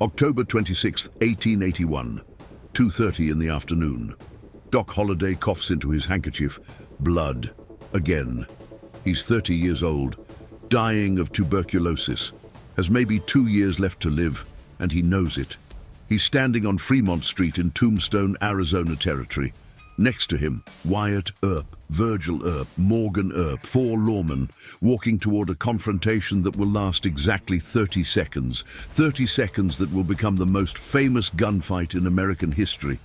October 26, 1881, 2:30 in the afternoon. Doc Holliday coughs into his handkerchief. Blood. Again. He's 30 years old, dying of tuberculosis, has maybe 2 years left to live, and he knows it. He's standing on Fremont Street in Tombstone, Arizona territory. Next to him, Wyatt Earp, Virgil Earp, Morgan Earp, 4 lawmen, walking toward a confrontation that will last exactly 30 seconds. 30 seconds that will become the most famous gunfight in American history.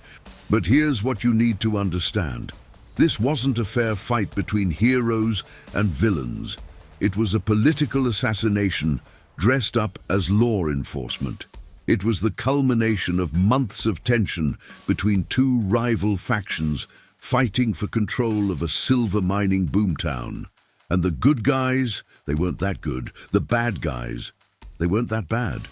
But here's what you need to understand. This wasn't a fair fight between heroes and villains. It was a political assassination dressed up as law enforcement. It was the culmination of months of tension between 2 rival factions fighting for control of a silver mining boomtown. And the good guys, they weren't that good. The bad guys, they weren't that bad.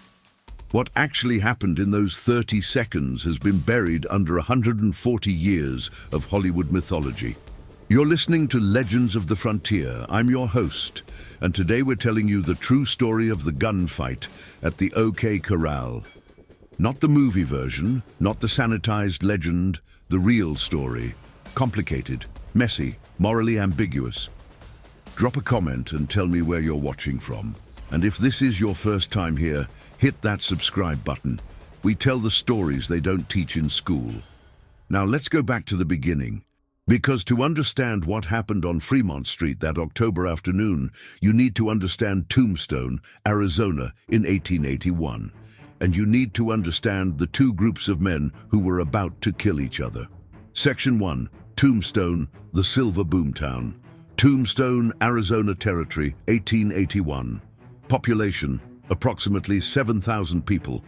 What actually happened in those 30 seconds has been buried under 140 years of Hollywood mythology. You're listening to Legends of the Frontier. I'm your host, and today we're telling you the true story of the gunfight at the OK Corral. Not the movie version, not the sanitized legend, the real story. Complicated, messy, morally ambiguous. Drop a comment and tell me where you're watching from. And if this is your first time here, hit that subscribe button. We tell the stories they don't teach in school. Now let's go back to the beginning. Because to understand what happened on Fremont Street that October afternoon, you need to understand Tombstone, Arizona in 1881. And you need to understand the 2 groups of men who were about to kill each other. Section 1, Tombstone, the Silver Boomtown. Tombstone, Arizona Territory, 1881. Population, approximately 7,000 people.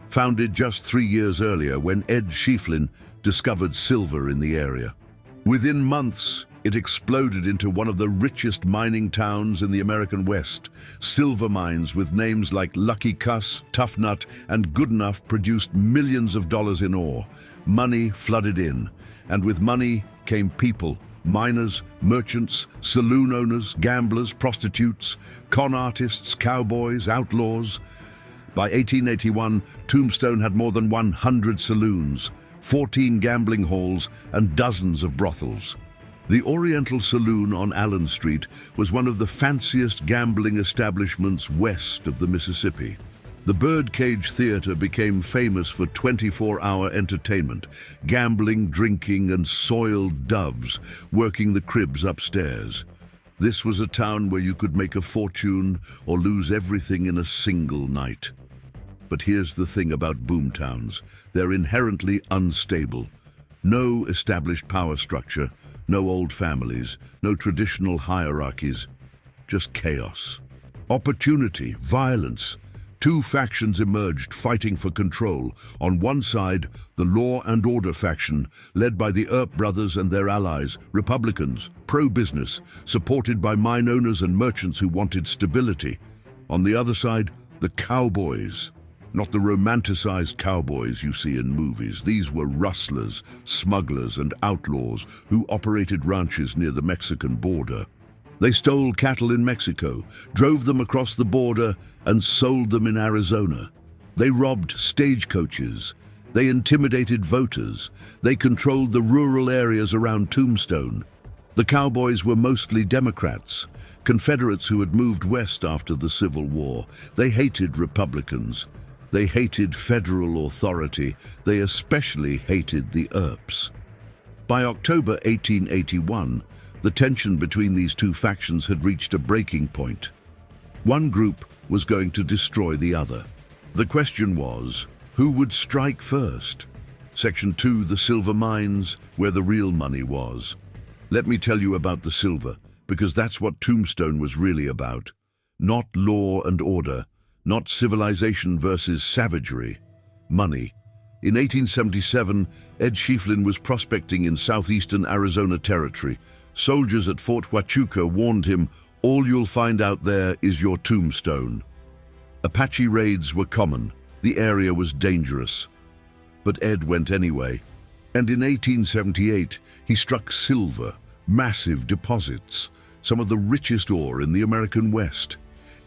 Founded just 3 years earlier when Ed Schieffelin discovered silver in the area. Within months, it exploded into one of the richest mining towns in the American West. Silver mines with names like Lucky Cuss, Tough Nut, and Goodenough produced millions of dollars in ore. Money flooded in, and with money came people, miners, merchants, saloon owners, gamblers, prostitutes, con artists, cowboys, outlaws. By 1881, Tombstone had more than 100 saloons, 14 gambling halls, and dozens of brothels. The Oriental Saloon on Allen Street was one of the fanciest gambling establishments west of the Mississippi. The Birdcage Theater became famous for 24-hour entertainment, gambling, drinking, and soiled doves working the cribs upstairs. This was a town where you could make a fortune or lose everything in a single night. But here's the thing about boomtowns. They're inherently unstable. No established power structure, no old families, no traditional hierarchies, just chaos. Opportunity, violence. 2 factions emerged fighting for control. On one side, the law and order faction, led by the Earp brothers and their allies, Republicans, pro-business, supported by mine owners and merchants who wanted stability. On the other side, the Cowboys. Not the romanticized cowboys you see in movies. These were rustlers, smugglers, and outlaws who operated ranches near the Mexican border. They stole cattle in Mexico, drove them across the border, and sold them in Arizona. They robbed stagecoaches. They intimidated voters. They controlled the rural areas around Tombstone. The Cowboys were mostly Democrats, Confederates who had moved west after the Civil War. They hated Republicans. They hated federal authority. They especially hated the Earps. By October 1881, the tension between these 2 factions had reached a breaking point. One group was going to destroy the other. The question was, who would strike first? Section 2, the silver mines, where the real money was. Let me tell you about the silver, because that's what Tombstone was really about. Not law and order, not civilization versus savagery. Money. In 1877, Ed Schieffelin was prospecting in southeastern Arizona territory. Soldiers at Fort Huachuca warned him, "All you'll find out there is your tombstone." Apache raids were common. The area was dangerous. But Ed went anyway. And in 1878, he struck silver, massive deposits, some of the richest ore in the American West.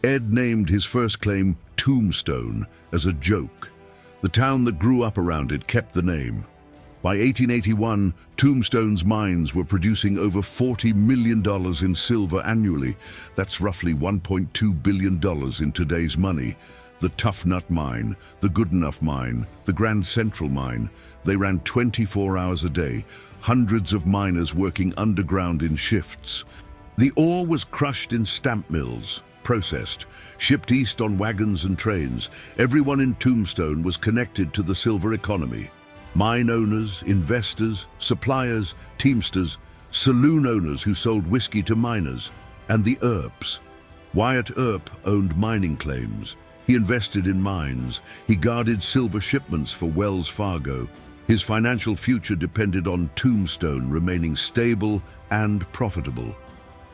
Ed named his first claim Tombstone as a joke. The town that grew up around it kept the name. By 1881, Tombstone's mines were producing over $40 million in silver annually. That's roughly $1.2 billion in today's money. The Tough Nut Mine, the Goodenough Mine, the Grand Central Mine, they ran 24 hours a day, hundreds of miners working underground in shifts. The ore was crushed in stamp mills, processed, shipped east on wagons and trains. Everyone in Tombstone was connected to the silver economy. Mine owners, investors, suppliers, teamsters, saloon owners who sold whiskey to miners, and the Earps. Wyatt Earp owned mining claims. He invested in mines. He guarded silver shipments for Wells Fargo. His financial future depended on Tombstone remaining stable and profitable.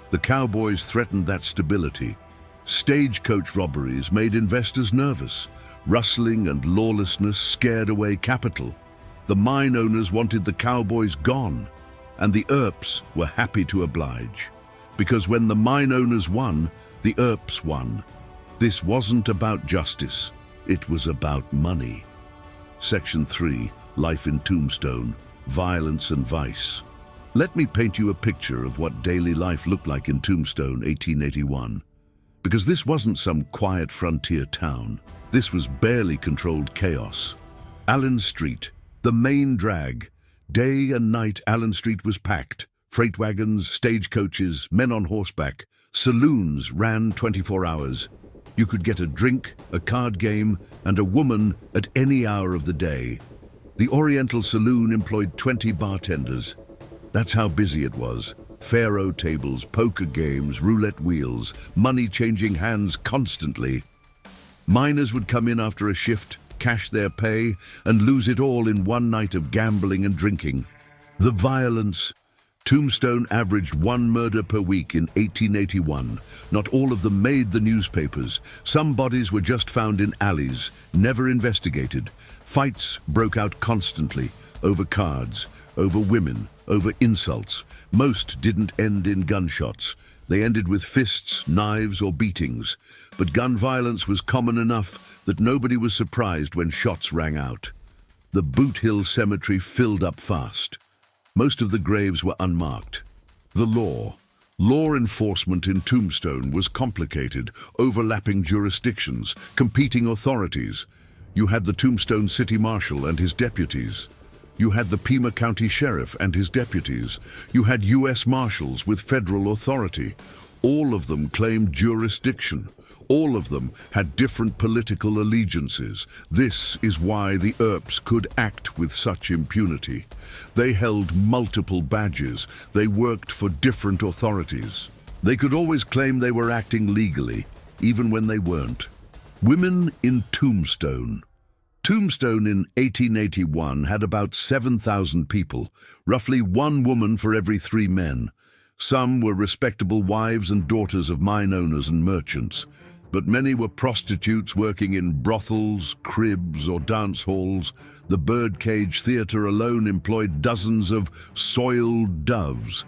The Cowboys threatened that stability. Stagecoach robberies made investors nervous. Rustling and lawlessness scared away capital. The mine owners wanted the Cowboys gone, and the Earps were happy to oblige. Because when the mine owners won, the Earps won. This wasn't about justice, it was about money. Section 3, Life in Tombstone, Violence and Vice. Let me paint you a picture of what daily life looked like in Tombstone, 1881. Because this wasn't some quiet frontier town. This was barely controlled chaos. Allen Street, the main drag. Day and night, Allen Street was packed. Freight wagons, stagecoaches, men on horseback. Saloons ran 24 hours. You could get a drink, a card game, and a woman at any hour of the day. The Oriental Saloon employed 20 bartenders. That's how busy it was. Faro tables, poker games, roulette wheels, money changing hands constantly. Miners would come in after a shift, cash their pay, and lose it all in one night of gambling and drinking. The violence. Tombstone averaged 1 murder per week in 1881. Not all of them made the newspapers. Some bodies were just found in alleys, never investigated. Fights broke out constantly, over cards, over women, over insults. Most didn't end in gunshots. They ended with fists, knives, or beatings. But gun violence was common enough that nobody was surprised when shots rang out. The Boot Hill Cemetery filled up fast. Most of the graves were unmarked. The law. Law enforcement in Tombstone was complicated, overlapping jurisdictions, competing authorities. You had the Tombstone City Marshal and his deputies. You had the Pima County Sheriff and his deputies. You had U.S. Marshals with federal authority. All of them claimed jurisdiction. All of them had different political allegiances. This is why the Earps could act with such impunity. They held multiple badges. They worked for different authorities. They could always claim they were acting legally, even when they weren't. Women in Tombstone. Tombstone in 1881 had about 7,000 people, roughly 1 woman for every 3 men. Some were respectable wives and daughters of mine owners and merchants, but many were prostitutes working in brothels, cribs, or dance halls. The Birdcage Theatre alone employed dozens of soiled doves.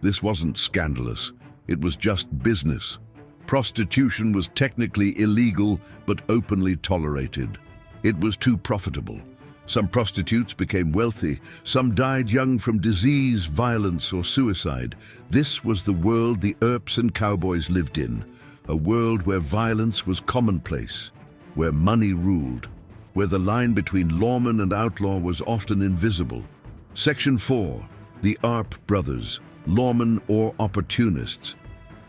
This wasn't scandalous. It was just business. Prostitution was technically illegal, but openly tolerated. It was too profitable. Some prostitutes became wealthy. Some died young from disease, violence, or suicide. This was the world the Earps and Cowboys lived in. A world where violence was commonplace, where money ruled, where the line between lawman and outlaw was often invisible. Section 4. The Earp brothers, lawmen or opportunists.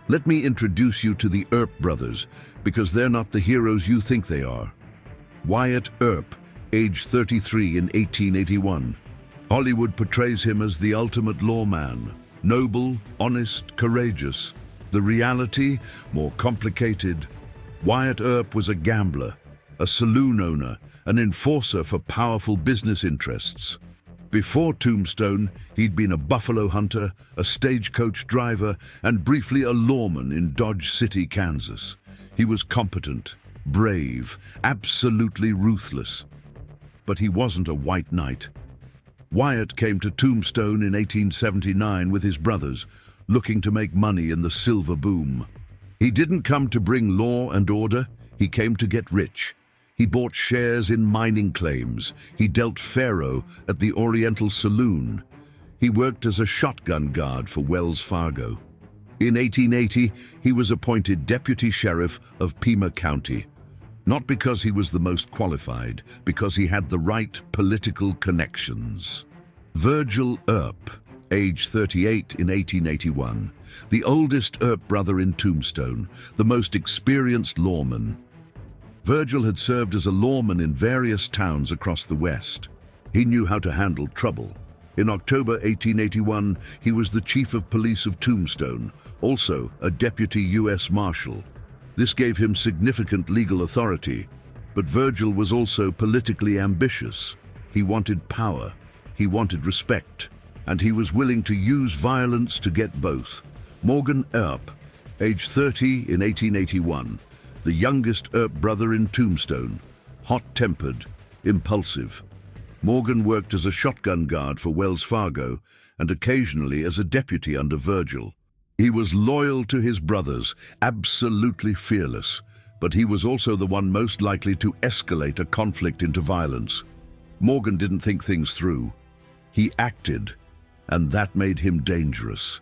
Let me introduce you to the Earp brothers, because they're not the heroes you think they are. Wyatt Earp, age 33 in 1881. Hollywood portrays him as the ultimate lawman, noble, honest, courageous. The reality, more complicated. Wyatt Earp was a gambler, a saloon owner, an enforcer for powerful business interests. Before Tombstone, he'd been a buffalo hunter, a stagecoach driver, and briefly a lawman in Dodge City, Kansas. He was competent, brave, absolutely ruthless. But he wasn't a white knight. Wyatt came to Tombstone in 1879 with his brothers, looking to make money in the silver boom. He didn't come to bring law and order, he came to get rich. He bought shares in mining claims. He dealt faro at the Oriental Saloon. He worked as a shotgun guard for Wells Fargo. In 1880, he was appointed deputy sheriff of Pima County. Not because he was the most qualified, because he had the right political connections. Virgil Earp, age 38 in 1881, the oldest Earp brother in Tombstone, the most experienced lawman. Virgil had served as a lawman in various towns across the West. He knew how to handle trouble. In October 1881, he was the chief of police of Tombstone, also a deputy U.S. Marshal. This gave him significant legal authority, but Virgil was also politically ambitious. He wanted power, he wanted respect, and he was willing to use violence to get both. Morgan Earp, age 30 in 1881, the youngest Earp brother in Tombstone, hot-tempered, impulsive. Morgan worked as a shotgun guard for Wells Fargo and occasionally as a deputy under Virgil. He was loyal to his brothers, absolutely fearless, but he was also the one most likely to escalate a conflict into violence. Morgan didn't think things through. He acted, and that made him dangerous.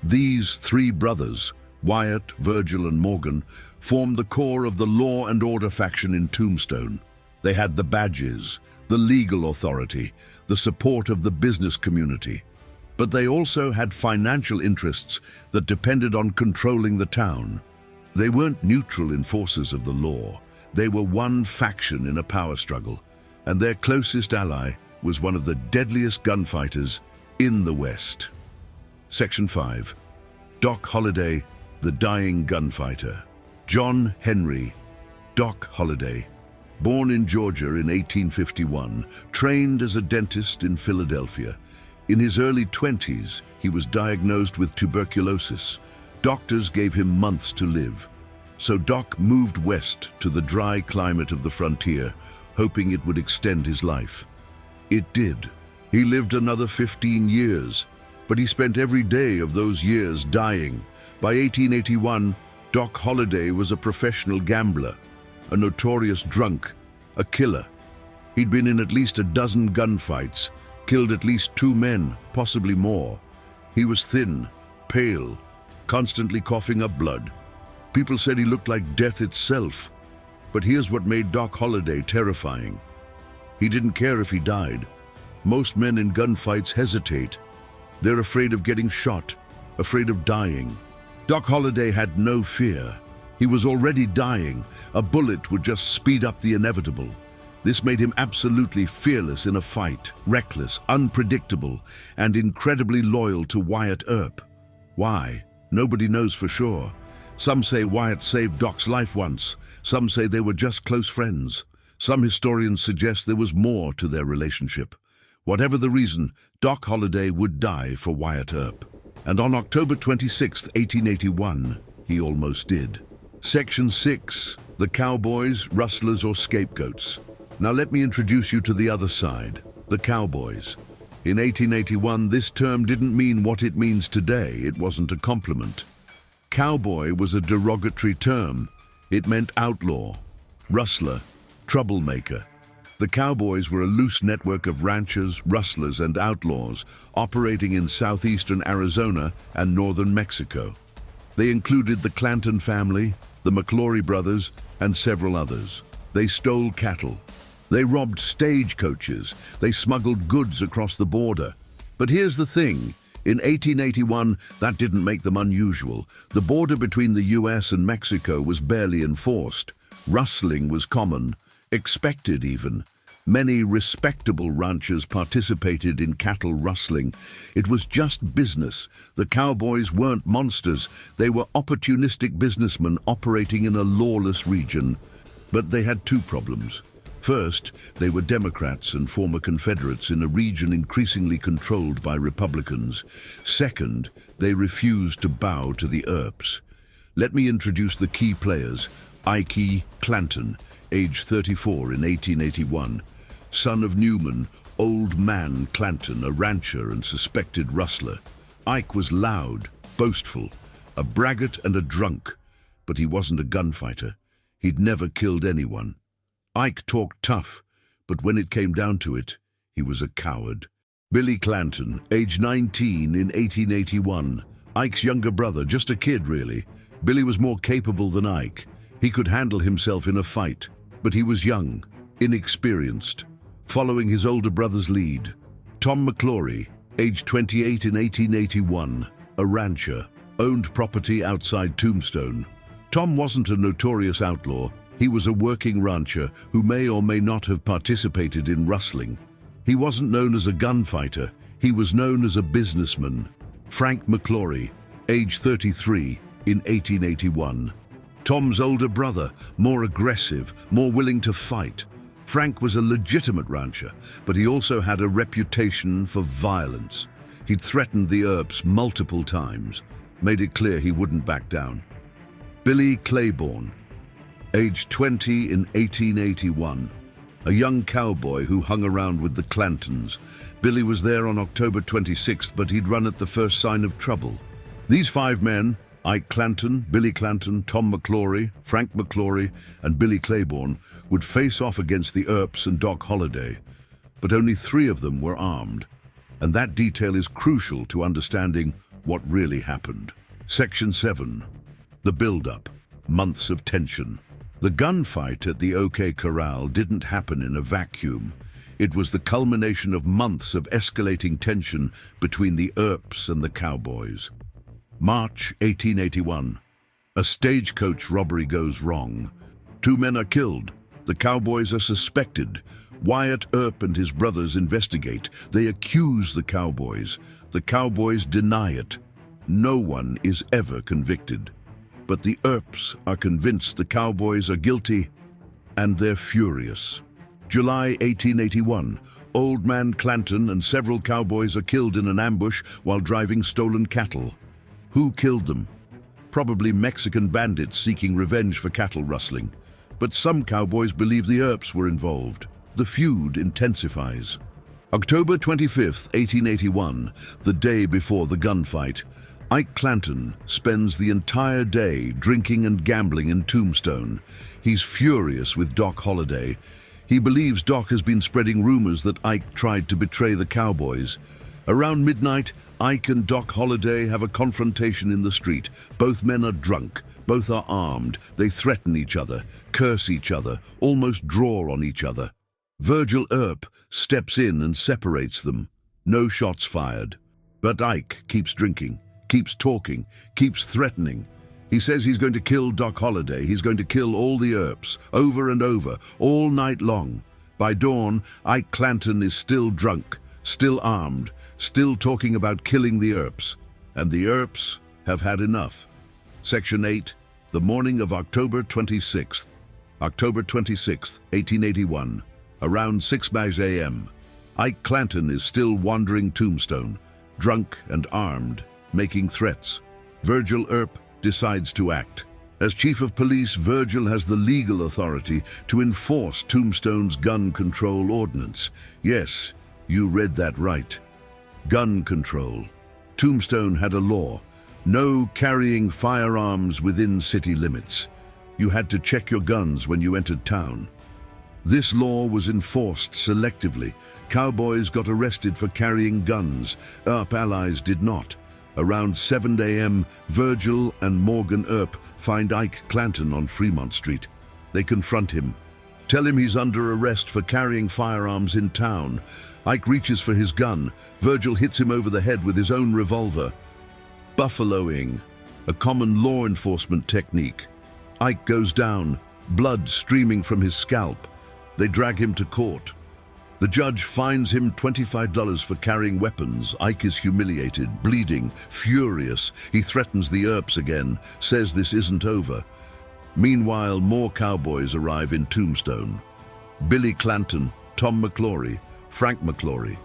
These three brothers, Wyatt, Virgil, and Morgan, formed the core of the law and order faction in Tombstone. They had the badges, the legal authority, the support of the business community. But they also had financial interests that depended on controlling the town. They weren't neutral enforcers of the law. They were one faction in a power struggle, and their closest ally was one of the deadliest gunfighters in the West. Section 5. Doc Holliday, the dying gunfighter. John Henry, Doc Holliday, born in Georgia in 1851, trained as a dentist in Philadelphia. In his early 20s, he was diagnosed with tuberculosis. Doctors gave him months to live. So Doc moved west to the dry climate of the frontier, hoping it would extend his life. It did. He lived another 15 years, but he spent every day of those years dying. By 1881, Doc Holliday was a professional gambler, a notorious drunk, a killer. He'd been in at least a dozen gunfights, killed at least 2 men, possibly more. He was thin, pale, constantly coughing up blood. People said he looked like death itself. But here's what made Doc Holliday terrifying. He didn't care if he died. Most men in gunfights hesitate. They're afraid of getting shot, afraid of dying. Doc Holliday had no fear. He was already dying. A bullet would just speed up the inevitable. This made him absolutely fearless in a fight, reckless, unpredictable, and incredibly loyal to Wyatt Earp. Why? Nobody knows for sure. Some say Wyatt saved Doc's life once. Some say they were just close friends. Some historians suggest there was more to their relationship. Whatever the reason, Doc Holliday would die for Wyatt Earp. And on October 26, 1881, he almost did. Section 6. The Cowboys, Rustlers, or Scapegoats. Now let me introduce you to the other side, the Cowboys. In 1881, this term didn't mean what it means today. It wasn't a compliment. Cowboy was a derogatory term. It meant outlaw, rustler, troublemaker. The Cowboys were a loose network of ranchers, rustlers, and outlaws operating in southeastern Arizona and northern Mexico. They included the Clanton family, the McClory brothers, and several others. They stole cattle. They robbed stagecoaches. They smuggled goods across the border. But here's the thing. In 1881, that didn't make them unusual. The border between the U.S. and Mexico was barely enforced. Rustling was common, expected even. Many respectable ranchers participated in cattle rustling. It was just business. The Cowboys weren't monsters. They were opportunistic businessmen operating in a lawless region. But they had 2 problems. First, they were Democrats and former Confederates in a region increasingly controlled by Republicans. Second, they refused to bow to the Earps. Let me introduce the key players. Ike Clanton, age 34 in 1881. Son of Newman, Old Man Clanton, a rancher and suspected rustler. Ike was loud, boastful, a braggart and a drunk, but he wasn't a gunfighter. He'd never killed anyone. Ike talked tough, but when it came down to it, he was a coward. Billy Clanton, age 19 in 1881. Ike's younger brother, just a kid really. Billy was more capable than Ike. He could handle himself in a fight, but he was young, inexperienced, following his older brother's lead. Tom McClory, age 28 in 1881, a rancher, owned property outside Tombstone. Tom wasn't a notorious outlaw. He was a working rancher who may or may not have participated in rustling. He wasn't known as a gunfighter. He was known as a businessman. Frank McClory, age 33, in 1881. Tom's older brother, more aggressive, more willing to fight. Frank was a legitimate rancher, but he also had a reputation for violence. He'd threatened the Earps multiple times, made it clear he wouldn't back down. Billy Claiborne, age 20 in 1881, a young cowboy who hung around with the Clantons. Billy was there on October 26th, but he'd run at the first sign of trouble. These 5 men, Ike Clanton, Billy Clanton, Tom McClory, Frank McClory, and Billy Claiborne, would face off against the Earps and Doc Holliday. But only 3 of them were armed, and that detail is crucial to understanding what really happened. Section 7. The build-up. Months of tension. The gunfight at the OK Corral didn't happen in a vacuum. It was the culmination of months of escalating tension between the Earps and the Cowboys. March 1881. A stagecoach robbery goes wrong. 2 men are killed. The Cowboys are suspected. Wyatt Earp and his brothers investigate. They accuse the Cowboys. The Cowboys deny it. No one is ever convicted. But the Earps are convinced the Cowboys are guilty, and they're furious. July 1881. Old Man Clanton and several cowboys are killed in an ambush while driving stolen cattle. Who killed them? Probably Mexican bandits seeking revenge for cattle rustling. But some cowboys believe the Earps were involved. The feud intensifies. October 25th, 1881, the day before the gunfight, Ike Clanton spends the entire day drinking and gambling in Tombstone. He's furious with Doc Holliday. He believes Doc has been spreading rumors that Ike tried to betray the Cowboys. Around midnight, Ike and Doc Holliday have a confrontation in the street. Both men are drunk. Both are armed. They threaten each other, curse each other, almost draw on each other. Virgil Earp steps in and separates them. No shots fired. But Ike keeps drinking, keeps talking, keeps threatening. He says he's going to kill Doc Holliday. He's going to kill all the Earps, over and over, all night long. By dawn, Ike Clanton is still drunk, still armed, still talking about killing the Earps. And the Earps have had enough. Section 8, the morning of October 26th. October 26th, 1881. Around 6 a.m. Ike Clanton is still wandering Tombstone, drunk and armed, making threats. Virgil Earp decides to act. As chief of police, Virgil has the legal authority to enforce Tombstone's gun control ordinance. Yes, you read that right. Gun control. Tombstone had a law. No carrying firearms within city limits. You had to check your guns when you entered town. This law was enforced selectively. Cowboys got arrested for carrying guns. Earp allies did not. Around 7 a.m., Virgil and Morgan Earp find Ike Clanton on Fremont Street. They confront him. Tell him he's under arrest for carrying firearms in town. Ike reaches for his gun. Virgil hits him over the head with his own revolver. Buffaloing, a common law enforcement technique. Ike goes down, blood streaming from his scalp. They drag him to court. The judge fines him $25 for carrying weapons. Ike is humiliated, bleeding, furious. He threatens the Earps again, says this isn't over. Meanwhile, more cowboys arrive in Tombstone. Billy Clanton, Tom McClory, Frank McClory.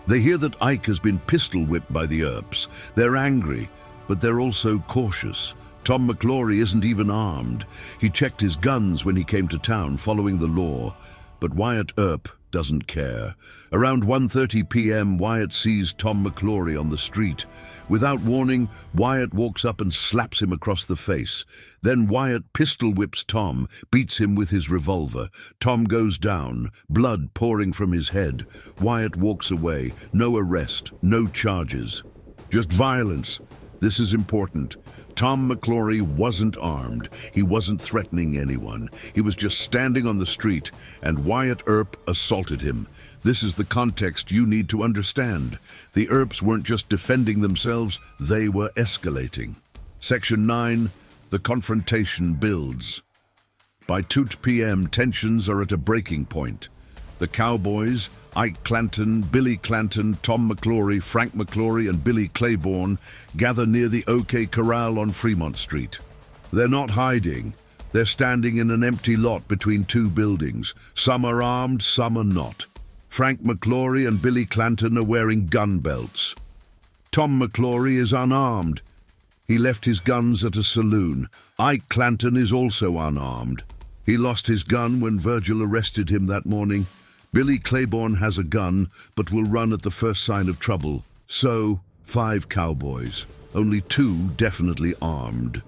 They hear that Ike has been pistol-whipped by the Earps. They're angry, but they're also cautious. Tom McClory isn't even armed. He checked his guns when he came to town following the law. But Wyatt Earp doesn't care. Around 1:30 p.m., Wyatt sees Tom McClory on the street. Without warning, Wyatt walks up and slaps him across the face. Then Wyatt pistol whips Tom, beats him with his revolver. Tom goes down, blood pouring from his head. Wyatt walks away. No arrest, no charges. Just violence. This is important. Tom McClory wasn't armed. He wasn't threatening anyone. He was just standing on the street, and Wyatt Earp assaulted him. This is the context you need to understand. The Earps weren't just defending themselves, they were escalating. Section 9, the confrontation builds. By 2 p.m., tensions are at a breaking point. The Cowboys, Ike Clanton, Billy Clanton, Tom McClory, Frank McClory, and Billy Claiborne gather near the OK Corral on Fremont Street. They're not hiding. They're standing in an empty lot between two buildings. Some are armed, some are not. Frank McClory and Billy Clanton are wearing gun belts. Tom McClory is unarmed. He left his guns at a saloon. Ike Clanton is also unarmed. He lost his gun when Virgil arrested him that morning. Billy Claiborne has a gun, but will run at the first sign of trouble. So, 5 Cowboys. Only 2 definitely armed.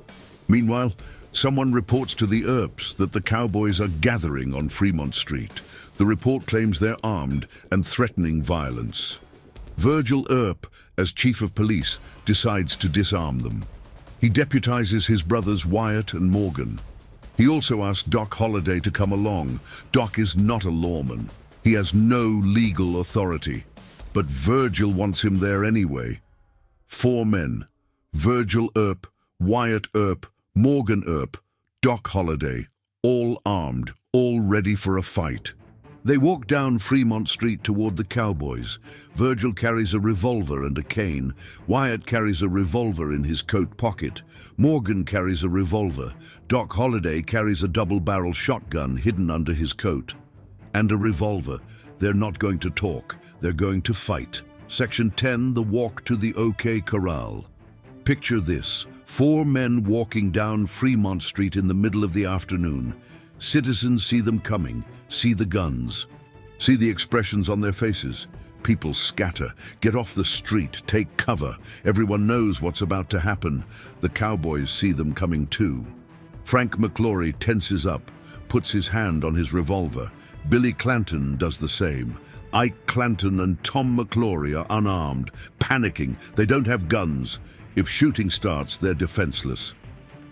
Meanwhile, someone reports to the Earps that the Cowboys are gathering on Fremont Street. The report claims they're armed and threatening violence. Virgil Earp, as chief of police, decides to disarm them. He deputizes his brothers Wyatt and Morgan. He also asks Doc Holliday to come along. Doc is not a lawman. He has no legal authority, but Virgil wants him there anyway. 4 men: Virgil Earp, Wyatt Earp, Morgan Earp, Doc Holliday, all armed, all ready for a fight. They walk down Fremont Street toward the Cowboys. Virgil carries a revolver and a cane. Wyatt carries a revolver in his coat pocket. Morgan carries a revolver. Doc Holliday carries a double-barrel shotgun hidden under his coat. And a revolver. They're not going to talk. They're going to fight. Section 10, the walk to the OK Corral. Picture this: 4 men walking down Fremont Street in the middle of the afternoon. Citizens see them coming, see the guns, see the expressions on their faces. People scatter, get off the street, take cover. Everyone knows what's about to happen. The Cowboys see them coming too. Frank McClory tenses up, puts his hand on his revolver. Billy Clanton does the same. Ike Clanton and Tom McClory are unarmed, panicking. They don't have guns. If shooting starts, they're defenseless.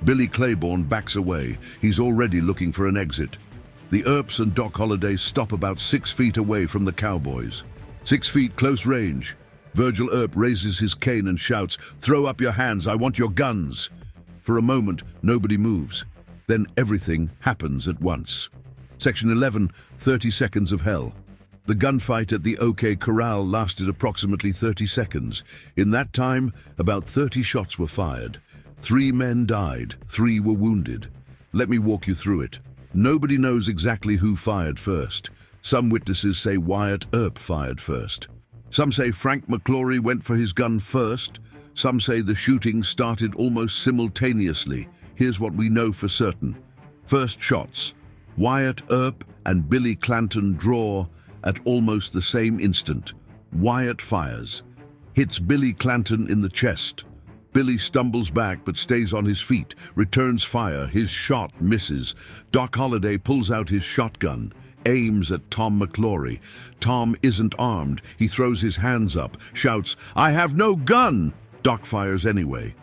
Billy Claiborne backs away. He's already looking for an exit. The Earps and Doc Holliday stop about 6 feet away from the Cowboys. 6 feet, close range. Virgil Earp raises his cane and shouts, "Throw up your hands, I want your guns." For a moment, nobody moves. Then everything happens at once. Section 11, 30 seconds of hell. The gunfight at the OK Corral lasted approximately 30 seconds. In that time, about 30 shots were fired. 3 men died, 3 were wounded. Let me walk you through it. Nobody knows exactly who fired first. Some witnesses say Wyatt Earp fired first. Some say Frank McClory went for his gun first. Some say the shooting started almost simultaneously. Here's what we know for certain. First shots. Wyatt Earp and Billy Clanton draw at almost the same instant. Wyatt fires. Hits Billy Clanton in the chest. Billy stumbles back but stays on his feet, returns fire. His shot misses. Doc Holliday pulls out his shotgun, aims at Tom McClory. Tom isn't armed. He throws his hands up, shouts, "I have no gun!" Doc fires anyway.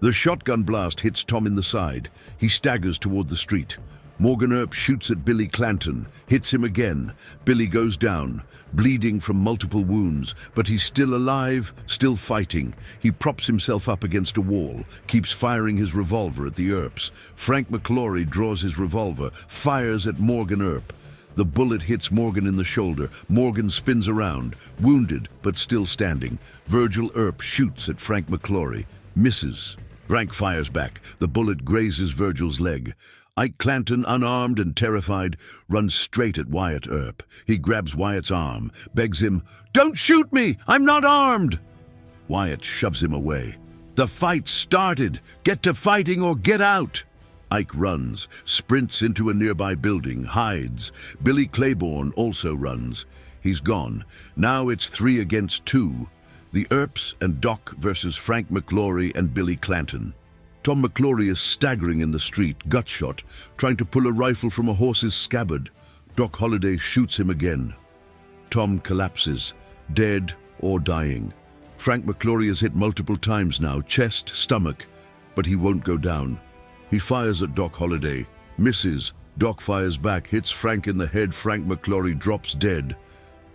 The shotgun blast hits Tom in the side. He staggers toward the street. Morgan Earp shoots at Billy Clanton, hits him again. Billy goes down, bleeding from multiple wounds, but he's still alive, still fighting. He props himself up against a wall, keeps firing his revolver at the Earps. Frank McClory draws his revolver, fires at Morgan Earp. The bullet hits Morgan in the shoulder. Morgan spins around, wounded but still standing. Virgil Earp shoots at Frank McClory, misses. Frank fires back. The bullet grazes Virgil's leg. Ike Clanton, unarmed and terrified, runs straight at Wyatt Earp. He grabs Wyatt's arm, begs him, "Don't shoot me! I'm not armed!" Wyatt shoves him away. "The fight's started! Get to fighting or get out!" Ike runs, sprints into a nearby building, hides. Billy Claiborne also runs. He's gone. Now it's 3 against 2. The Earps and Doc versus Frank McClory and Billy Clanton. Tom McClory is staggering in the street, gut-shot, trying to pull a rifle from a horse's scabbard. Doc Holliday shoots him again. Tom collapses, dead or dying. Frank McClory is hit multiple times now, chest, stomach, but he won't go down. He fires at Doc Holliday, misses. Doc fires back, hits Frank in the head. Frank McClory drops dead.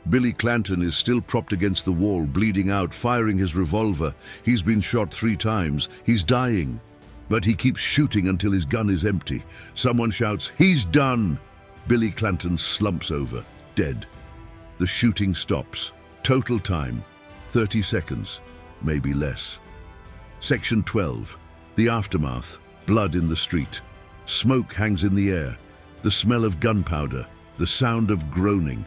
Billy Clanton is still propped against the wall, bleeding out, firing his revolver. He's been shot 3 times. He's dying. But he keeps shooting until his gun is empty. Someone shouts, "He's done!" Billy Clanton slumps over, dead. The shooting stops. Total time, 30 seconds, maybe less. Section 12. The aftermath. Blood in the street. Smoke hangs in the air. The smell of gunpowder. The sound of groaning.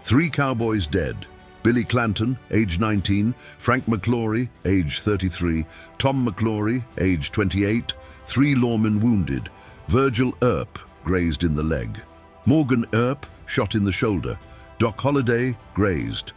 3 cowboys dead. Billy Clanton, age 19, Frank McClory, age 33, Tom McClory, age 28, 3 lawmen wounded, Virgil Earp, grazed in the leg, Morgan Earp, shot in the shoulder, Doc Holliday, grazed.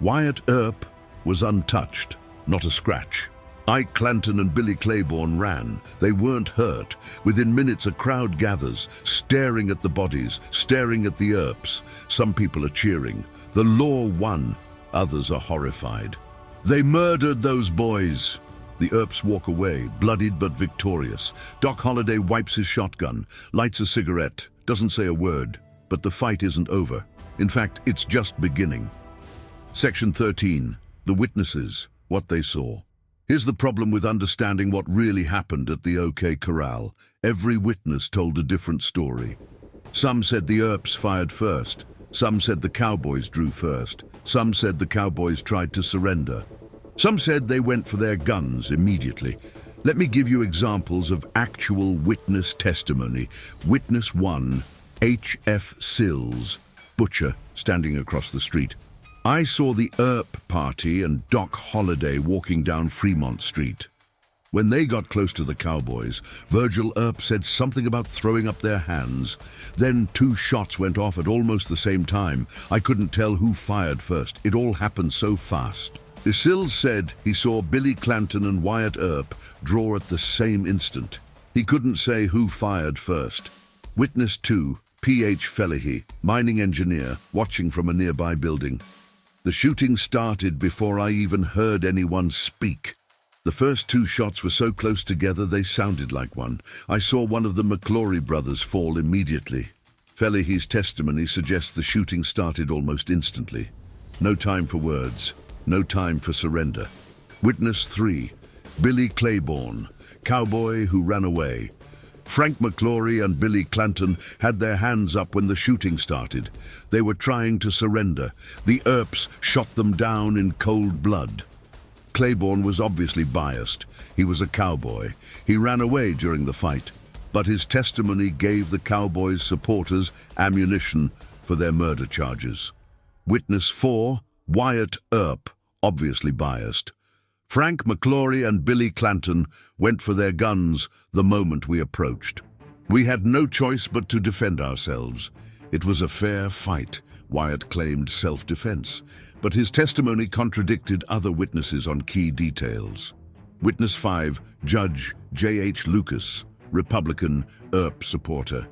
Wyatt Earp was untouched, not a scratch. Ike Clanton and Billy Claiborne ran. They weren't hurt. Within minutes, a crowd gathers, staring at the bodies, staring at the Earps. Some people are cheering. The law won. Others are horrified. They murdered those boys. The Earps walk away, bloodied but victorious. Doc Holliday wipes his shotgun, lights a cigarette, doesn't say a word. But the fight isn't over. In fact, it's just beginning. Section 13. The witnesses. What they saw. Here's the problem with understanding what really happened at the OK Corral. Every witness told a different story. Some said the Earps fired first. Some said the Cowboys drew first. Some said the Cowboys tried to surrender. Some said they went for their guns immediately. Let me give you examples of actual witness testimony. Witness 1, H.F. Sills, butcher, standing across the street. I saw the Earp party and Doc Holliday walking down Fremont Street. When they got close to the Cowboys, Virgil Earp said something about throwing up their hands. Then 2 shots went off at almost the same time. I couldn't tell who fired first. It all happened so fast. Sills said he saw Billy Clanton and Wyatt Earp draw at the same instant. He couldn't say who fired first. Witness 2, P.H. Felahy, mining engineer, watching from a nearby building. The shooting started before I even heard anyone speak. The first 2 shots were so close together they sounded like one. I saw one of the McClory brothers fall immediately. Felahy's testimony suggests the shooting started almost instantly. No time for words. No time for surrender. Witness 3, Billy Claiborne, cowboy who ran away. Frank McClory and Billy Clanton had their hands up when the shooting started. They were trying to surrender. The Earps shot them down in cold blood. Claiborne was obviously biased. He was a cowboy. He ran away during the fight, but his testimony gave the Cowboys' supporters ammunition for their murder charges. Witness 4, Wyatt Earp, obviously biased. Frank McClory and Billy Clanton went for their guns the moment we approached. We had no choice but to defend ourselves. It was a fair fight. Wyatt claimed self-defense, but his testimony contradicted other witnesses on key details. Witness 5, Judge J.H. Lucas, Republican Earp supporter.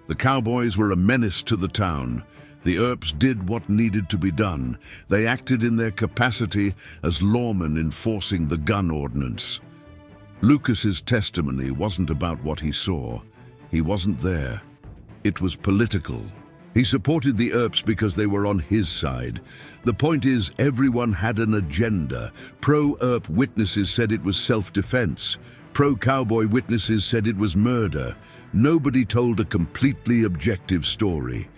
The Cowboys were a menace to the town. The Earps did what needed to be done. They acted in their capacity as lawmen enforcing the gun ordinance. Lucas's testimony wasn't about what he saw. He wasn't there. It was political. He supported the Earps because they were on his side. The point is, everyone had an agenda. Pro-Earp witnesses said it was self-defense. Pro-cowboy witnesses said it was murder. Nobody told a completely objective story.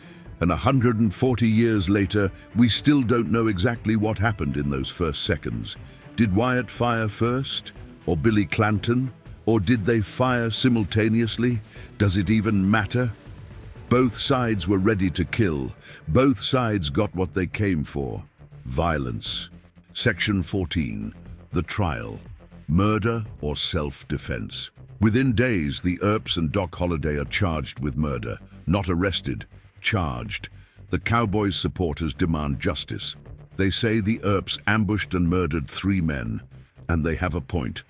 And 140 years later, we still don't know exactly what happened in those first seconds. Did Wyatt fire first? Or Billy Clanton? Or did they fire simultaneously? Does it even matter? Both sides were ready to kill. Both sides got what they came for. Violence. Section 14. The trial. Murder or self-defense. Within days, the Earps and Doc Holliday are charged with murder. Not arrested, charged. The Cowboys supporters demand justice. They say the Earps ambushed and murdered 3 men, and they have a point.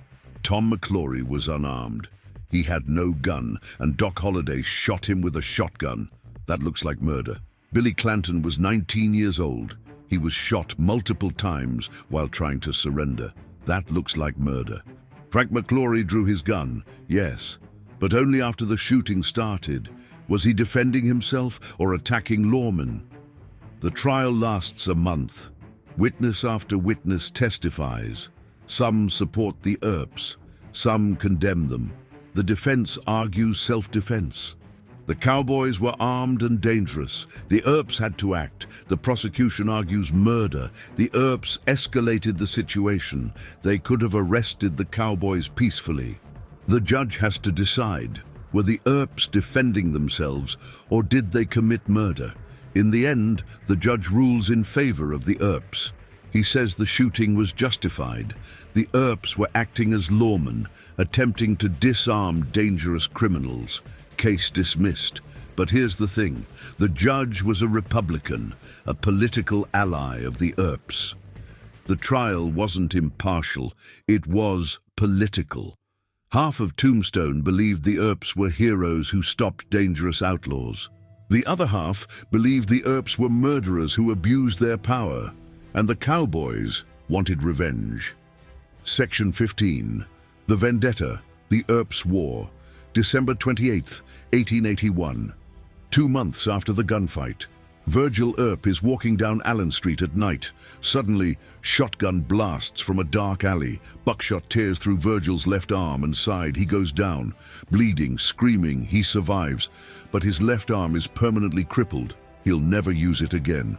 Tom McClory was unarmed. He had no gun, and Doc Holliday shot him with a shotgun. That looks like murder. Billy Clanton was 19 years old. He was shot multiple times while trying to surrender. That looks like murder. Frank McClory drew his gun, yes, but only after the shooting started. Was he defending himself or attacking lawmen? The trial lasts a month. Witness after witness testifies. Some support the Earps, some condemn them. The defense argues self-defense. The Cowboys were armed and dangerous. The Earps had to act. The prosecution argues murder. The Earps escalated the situation. They could have arrested the Cowboys peacefully. The judge has to decide, were the Earps defending themselves or did they commit murder? In the end, the judge rules in favor of the Earps. He says the shooting was justified. The Earps were acting as lawmen, attempting to disarm dangerous criminals. Case dismissed. But here's the thing. The judge was a Republican, a political ally of the Earps. The trial wasn't impartial. It was political. Half of Tombstone believed the Earps were heroes who stopped dangerous outlaws. The other half believed the Earps were murderers who abused their power. And the Cowboys wanted revenge. Section 15. The Vendetta, the Earps' War. December 28, 1881. 2 months after the gunfight. Virgil Earp is walking down Allen Street at night. Suddenly, shotgun blasts from a dark alley. Buckshot tears through Virgil's left arm and side. He goes down. Bleeding, screaming, he survives. But his left arm is permanently crippled. He'll never use it again.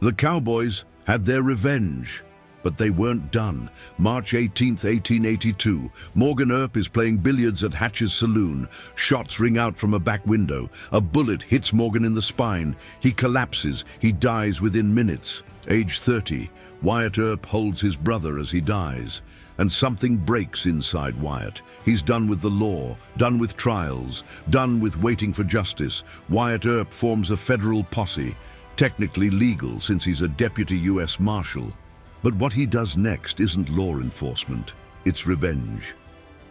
The Cowboys had their revenge. But they weren't done. March 18, 1882. Morgan Earp is playing billiards at Hatch's saloon. Shots ring out from a back window. A bullet hits Morgan in the spine. He collapses. He dies within minutes. Age 30. Wyatt Earp holds his brother as he dies. And something breaks inside Wyatt. He's done with the law, done with trials, done with waiting for justice. Wyatt Earp forms a federal posse. Technically legal since he's a deputy U.S. Marshal. But what he does next isn't law enforcement, it's revenge.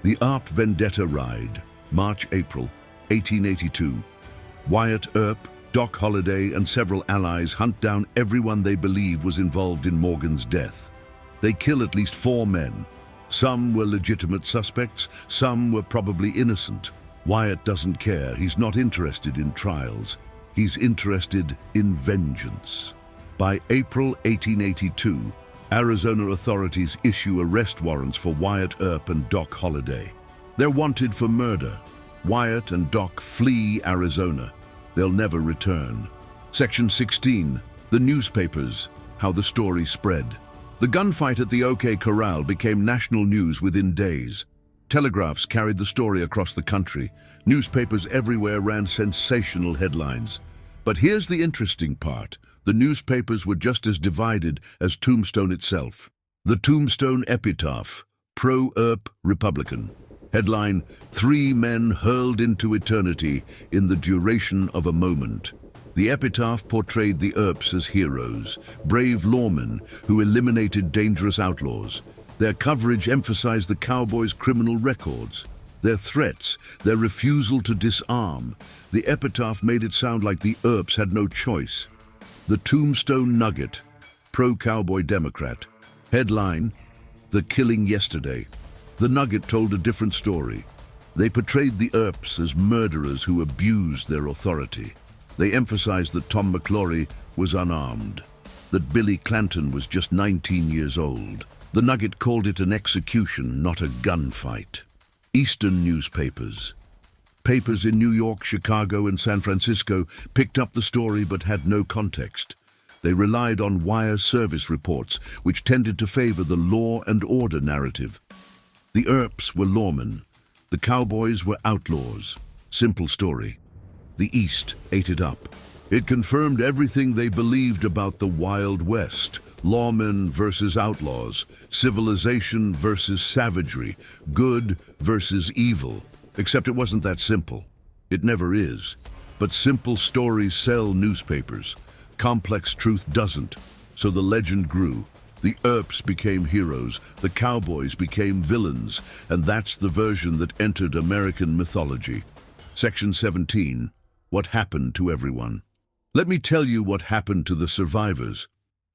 The Earp Vendetta Ride, March-April 1882. Wyatt Earp, Doc Holliday and several allies hunt down everyone they believe was involved in Morgan's death. They kill at least 4 men. Some were legitimate suspects, some were probably innocent. Wyatt doesn't care, he's not interested in trials. He's interested in vengeance. By April 1882, Arizona authorities issue arrest warrants for Wyatt Earp and Doc Holliday. They're wanted for murder. Wyatt and Doc flee Arizona. They'll never return. Section 16. The newspapers. How the story spread. The gunfight at the OK Corral became national news within days. Telegraphs carried the story across the country. Newspapers everywhere ran sensational headlines. But here's the interesting part. The newspapers were just as divided as Tombstone itself. The Tombstone epitaph, pro-Earp Republican. Headline, 3 men hurled into eternity in the duration of a moment. The epitaph portrayed the Earps as heroes, brave lawmen who eliminated dangerous outlaws. Their coverage emphasized the Cowboys' criminal records, their threats, their refusal to disarm. The epitaph made it sound like the Earps had no choice. The Tombstone Nugget, pro-Cowboy Democrat. Headline, The Killing Yesterday. The Nugget told a different story. They portrayed the Earps as murderers who abused their authority. They emphasized that Tom McClory was unarmed, that Billy Clanton was just 19 years old. The Nugget called it an execution, not a gunfight. Eastern newspapers. Papers in New York, Chicago, and San Francisco picked up the story but had no context. They relied on wire service reports, which tended to favor the law and order narrative. The Earps were lawmen. The Cowboys were outlaws. Simple story. The East ate it up. It confirmed everything they believed about the Wild West. Lawmen versus outlaws, civilization versus savagery, good versus evil. Except it wasn't that simple. It never is. But simple stories sell newspapers. Complex truth doesn't. So the legend grew. The Earps became heroes, the Cowboys became villains, and that's the version that entered American mythology. Section 17. What happened to everyone? Let me tell you what happened to the survivors.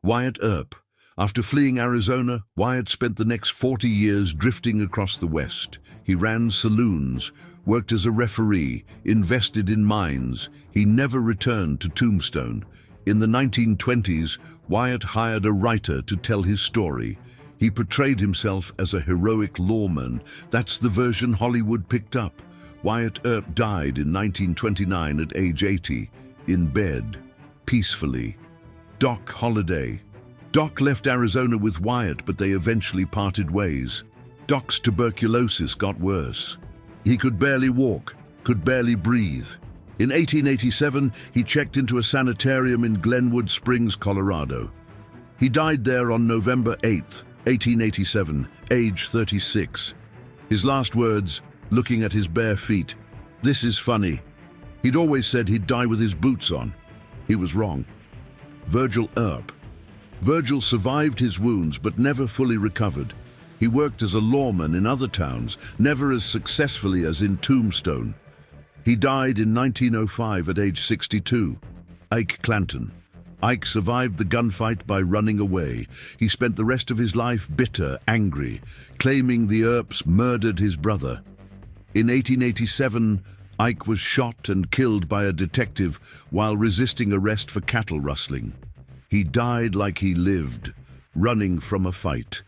Wyatt Earp. After fleeing Arizona, Wyatt spent the next 40 years drifting across the West. He ran saloons, worked as a referee, invested in mines. He never returned to Tombstone. In the 1920s, Wyatt hired a writer to tell his story. He portrayed himself as a heroic lawman. That's the version Hollywood picked up. Wyatt Earp died in 1929 at age 80, in bed, peacefully. Doc Holliday. Doc left Arizona with Wyatt, but they eventually parted ways. Doc's tuberculosis got worse. He could barely walk, could barely breathe. In 1887, he checked into a sanitarium in Glenwood Springs, Colorado. He died there on November 8, 1887, age 36. His last words, looking at his bare feet, "This is funny." He'd always said he'd die with his boots on. He was wrong. Virgil Earp. Virgil survived his wounds but never fully recovered. He worked as a lawman in other towns, never as successfully as in Tombstone. He died in 1905 at age 62. Ike Clanton. Ike survived the gunfight by running away. He spent the rest of his life bitter, angry, claiming the Earps murdered his brother. In 1887, Ike was shot and killed by a detective while resisting arrest for cattle rustling. He died like he lived, running from a fight.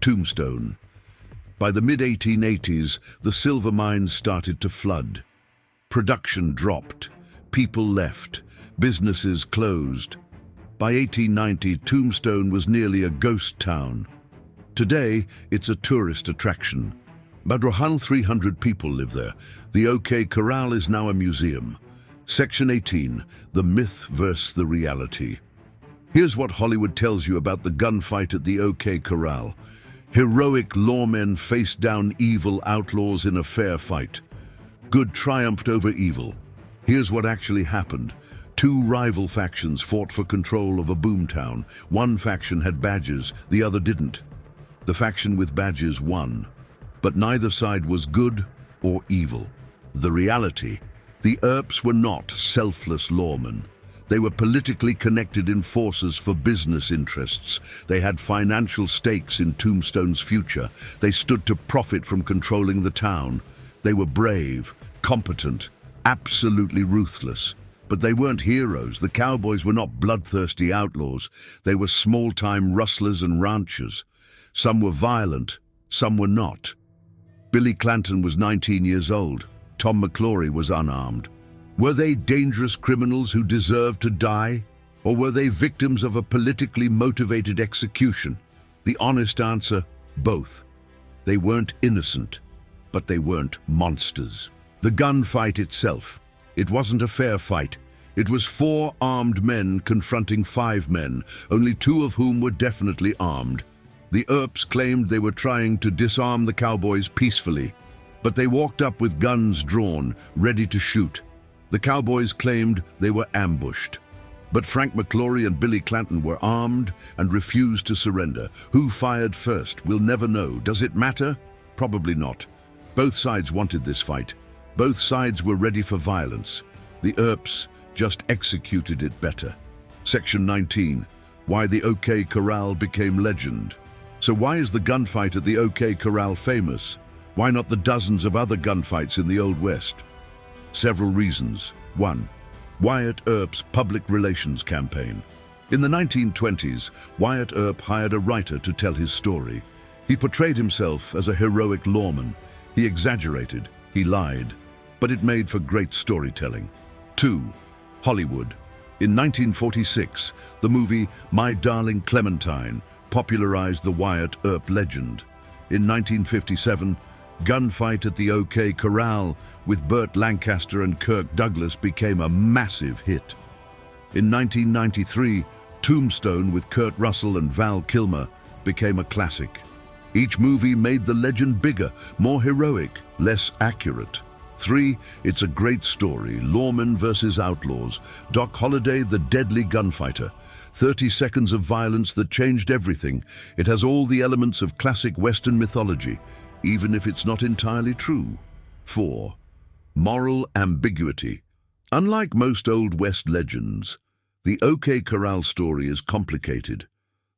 Tombstone. By the mid-1880s, the silver mines started to flood. Production dropped, people left, businesses closed. By 1890, Tombstone was nearly a ghost town. Today, it's a tourist attraction. About 300 people live there. The OK Corral is now a museum. Section 18, the myth versus the reality. Here's what Hollywood tells you about the gunfight at the OK Corral. Heroic lawmen faced down evil outlaws in a fair fight. Good triumphed over evil. Here's what actually happened. Two rival factions fought for control of a boomtown. One faction had badges, the other didn't. The faction with badges won. But neither side was good or evil. The reality, the Earps were not selfless lawmen. They were politically connected enforcers for business interests. They had financial stakes in Tombstone's future. They stood to profit from controlling the town. They were brave, competent, absolutely ruthless. But they weren't heroes. The Cowboys were not bloodthirsty outlaws. They were small-time rustlers and ranchers. Some were violent, some were not. Billy Clanton was 19 years old. Tom McClory was unarmed. Were they dangerous criminals who deserved to die? Or were they victims of a politically motivated execution? The honest answer, both. They weren't innocent, but they weren't monsters. The gunfight itself, it wasn't a fair fight. It was 4 armed men confronting 5 men, only 2 of whom were definitely armed. The Earps claimed they were trying to disarm the Cowboys peacefully, but they walked up with guns drawn, ready to shoot. The Cowboys claimed they were ambushed. But Frank McClory and Billy Clanton were armed and refused to surrender. Who fired first? We'll never know. Does it matter? Probably not. Both sides wanted this fight. Both sides were ready for violence. The Earps just executed it better. Section 19. Why the OK Corral became legend. So why is the gunfight at the OK Corral famous? Why not the dozens of other gunfights in the Old West? Several reasons. 1. Wyatt Earp's public relations campaign. In the 1920s, Wyatt Earp hired a writer to tell his story. He portrayed himself as a heroic lawman. He exaggerated, he lied, but it made for great storytelling. 2. Hollywood. In 1946, the movie My Darling Clementine popularized the Wyatt Earp legend. In 1957, Gunfight at the OK Corral with Burt Lancaster and Kirk Douglas became a massive hit. In 1993, Tombstone with Kurt Russell and Val Kilmer became a classic. Each movie made the legend bigger, more heroic, less accurate. 3. It's a great story, lawmen versus outlaws. Doc Holliday, the deadly gunfighter. 30 seconds of violence that changed everything. It has all the elements of classic Western mythology, even if it's not entirely true. 4. Moral ambiguity. Unlike most Old West legends, the OK Corral story is complicated.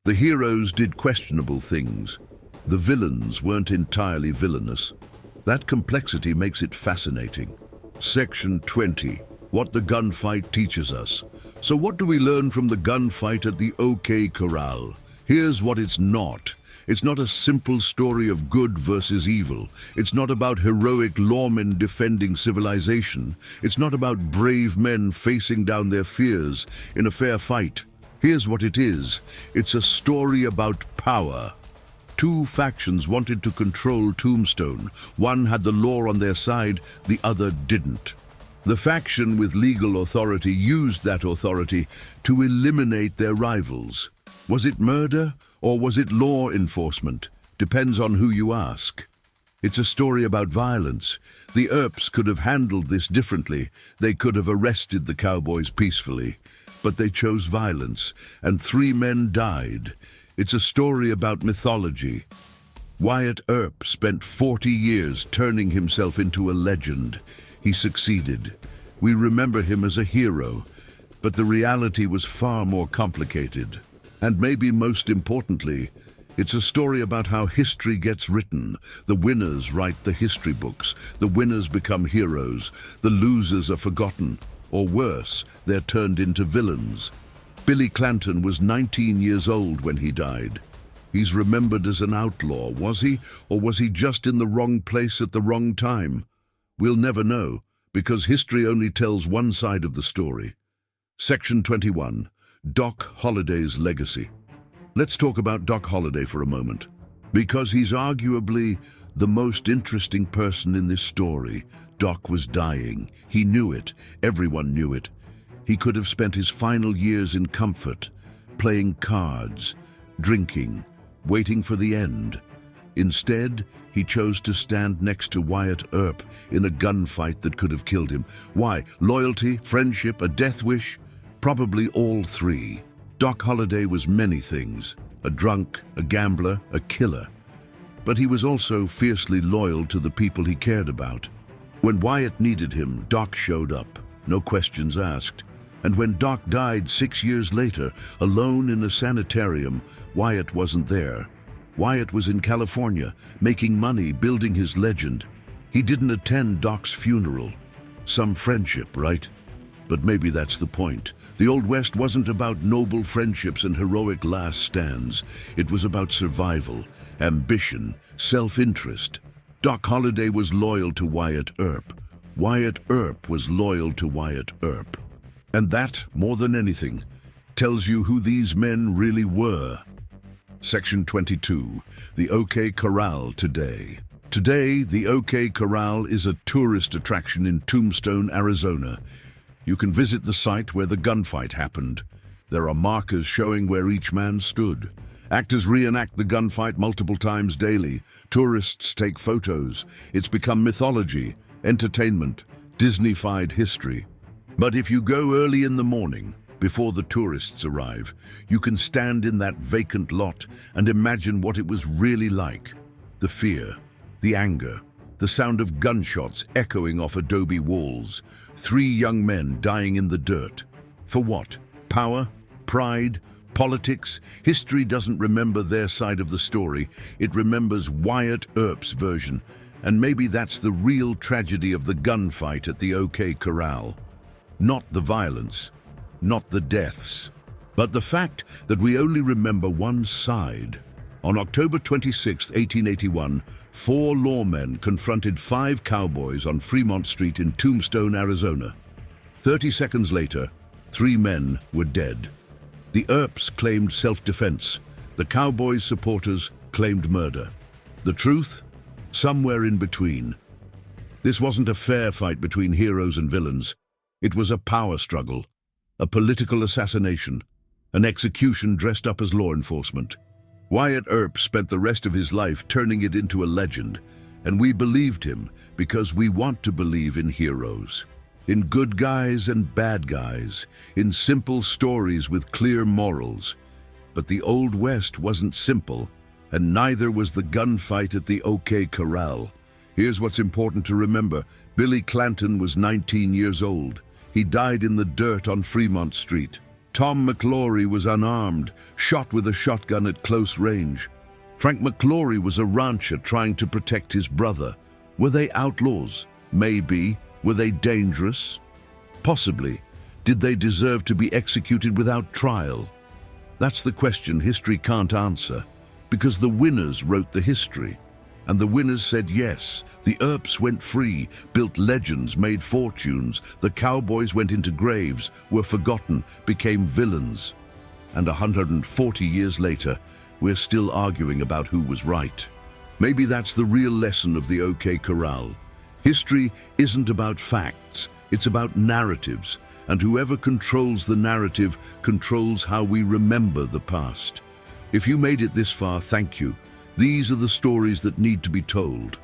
The heroes did questionable things. The villains weren't entirely villainous. That complexity makes it fascinating. Section 20. What the gunfight teaches us. So what do we learn from the gunfight at the OK Corral? Here's what it's not. It's not a simple story of good versus evil. It's not about heroic lawmen defending civilization. It's not about brave men facing down their fears in a fair fight. Here's what it is. It's a story about power. Two factions wanted to control Tombstone. One had the law on their side, the other didn't. The faction with legal authority used that authority to eliminate their rivals. Was it murder or was it law enforcement? Depends on who you ask. It's a story about violence. The Earps could have handled this differently. They could have arrested the Cowboys peacefully. But they chose violence, and 3 men died. It's a story about mythology. Wyatt Earp spent 40 years turning himself into a legend. He succeeded. We remember him as a hero, but the reality was far more complicated. And maybe most importantly, it's a story about how history gets written. The winners write the history books. The winners become heroes. The losers are forgotten. Or worse, they're turned into villains. Billy Clanton was 19 years old when he died. He's remembered as an outlaw, was he? Or was he just in the wrong place at the wrong time? We'll never know, because history only tells one side of the story. Section 21. Doc Holliday's legacy. Let's talk about Doc Holliday for a moment, because he's arguably the most interesting person in this story. Doc was dying. He knew it. Everyone knew it. He could have spent his final years in comfort, playing cards, drinking, waiting for the end. Instead, he chose to stand next to Wyatt Earp in a gunfight that could have killed him. Why? Loyalty, friendship, a death wish? Probably all 3. Doc Holliday was many things: a drunk, a gambler, a killer. But he was also fiercely loyal to the people he cared about. When Wyatt needed him, Doc showed up, no questions asked. And when Doc died 6 years later, alone in a sanitarium, Wyatt wasn't there. Wyatt was in California, making money, building his legend. He didn't attend Doc's funeral. Some friendship, right? But maybe that's the point. The Old West wasn't about noble friendships and heroic last stands. It was about survival, ambition, self-interest. Doc Holliday was loyal to Wyatt Earp. Wyatt Earp was loyal to Wyatt Earp. And that, more than anything, tells you who these men really were. Section 22. The OK Corral today. Today, the OK Corral is a tourist attraction in Tombstone, Arizona. You can visit the site where the gunfight happened. There are markers showing where each man stood. Actors reenact the gunfight multiple times daily. Tourists take photos. It's become mythology, entertainment, Disney-fied history. But if you go early in the morning, before the tourists arrive, you can stand in that vacant lot and imagine what it was really like. The fear, the anger, the sound of gunshots echoing off adobe walls. 3 young men dying in the dirt. For what? Power? Pride? Politics? History doesn't remember their side of the story. It remembers Wyatt Earp's version. And maybe that's the real tragedy of the gunfight at the OK Corral. Not the violence, not the deaths, but the fact that we only remember one side. On October 26, 1881, 4 lawmen confronted 5 cowboys on Fremont Street in Tombstone, Arizona. 30 seconds later, 3 men were dead. The Earps claimed self-defense. The Cowboys' supporters claimed murder. The truth? Somewhere in between. This wasn't a fair fight between heroes and villains. It was a power struggle, a political assassination, an execution dressed up as law enforcement. Wyatt Earp spent the rest of his life turning it into a legend, and we believed him because we want to believe in heroes. In good guys and bad guys, in simple stories with clear morals. But the Old West wasn't simple, and neither was the gunfight at the OK Corral. Here's what's important to remember. Billy Clanton was 19 years old. He died in the dirt on Fremont Street. Tom McClory was unarmed, shot with a shotgun at close range. Frank McClory was a rancher trying to protect his brother. Were they outlaws? Maybe. Were they dangerous? Possibly. Did they deserve to be executed without trial? That's the question history can't answer, because the winners wrote the history. And the winners said yes. The Earps went free, built legends, made fortunes. The Cowboys went into graves, were forgotten, became villains. And 140 years later, we're still arguing about who was right. Maybe that's the real lesson of the OK Corral. History isn't about facts, it's about narratives. And whoever controls the narrative controls how we remember the past. If you made it this far, thank you. These are the stories that need to be told.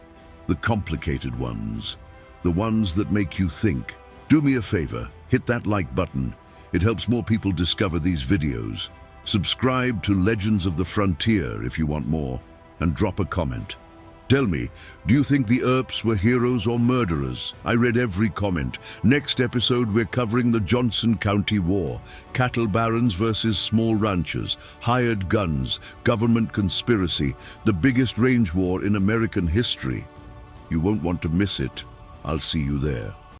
The complicated ones. The ones that make you think. Do me a favor, hit that like button. It helps more people discover these videos. Subscribe to Legends of the Frontier if you want more, and drop a comment. Tell me, do you think the Earps were heroes or murderers? I read every comment. Next episode, we're covering the Johnson County War. Cattle barons versus small ranchers. Hired guns. Government conspiracy. The biggest range war in American history. You won't want to miss it. I'll see you there.